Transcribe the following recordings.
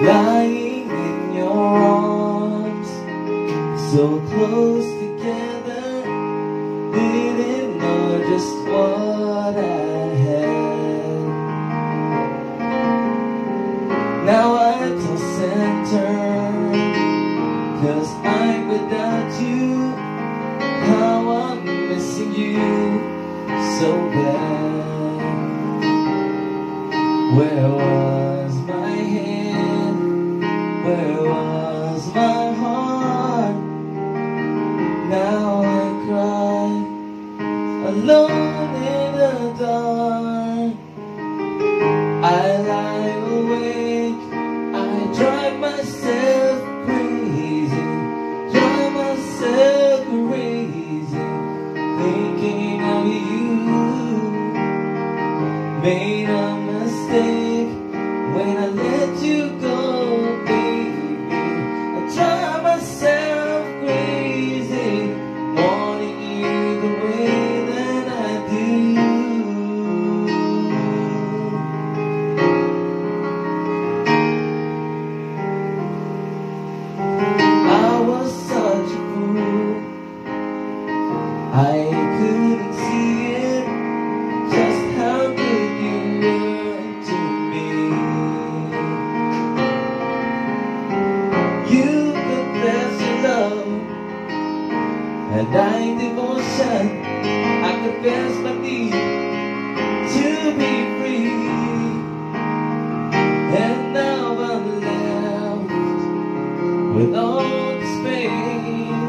Lying in your arms, so close together, didn't know just what I had. Now I feel centered, 'cause I'm without you. How I'm missing you so bad. Where was my head? Where was my heart? Now I cry alone in the dark. I lie awake, I drive myself crazy, drive myself crazy, thinking of you. Made a mistake when I let you go, baby. I drive myself crazy, wanting you the way that I do. I was such a fool, I couldn't see it, just how good you were to me. You confess your love, and dying devotion. I confess my need to be free, and now I'm left with all this pain.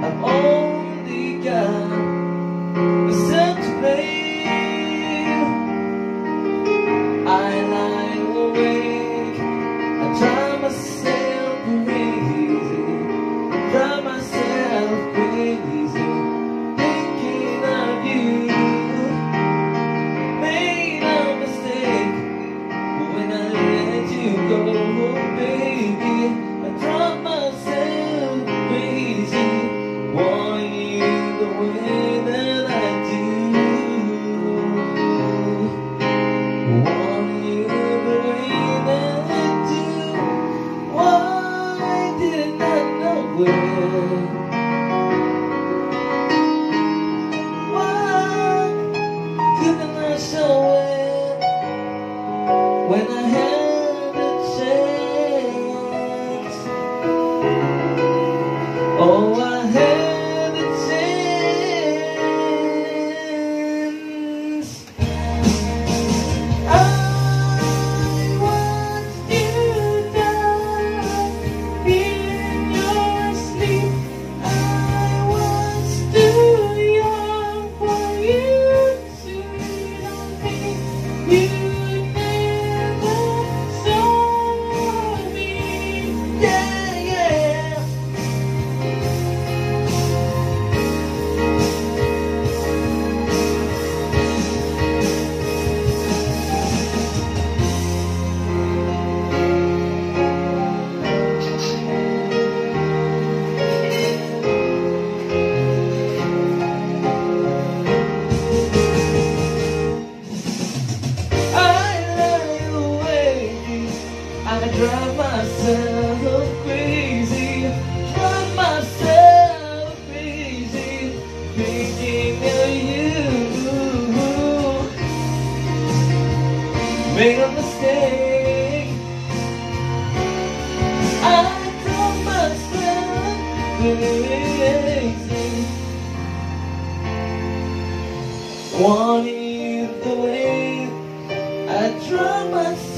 I've only got myself to blame. I lie awake, I drive myself crazy, drive myself crazy, thinking of you. Made a mistake when I let you go, baby. I drive myself crazy, wanting you the way that I do. Wanting you the way that I do. Why didn't I know it? Why couldn't I show it when I had a chance? Oh, I had a chance. I watched you die in your sleep. I was too young for you to know me. You never saw me. Yeah, yeah. I drive myself crazy, drive myself crazy, thinking of you. Made a mistake, I drive myself crazy, wanting you the way I drive myself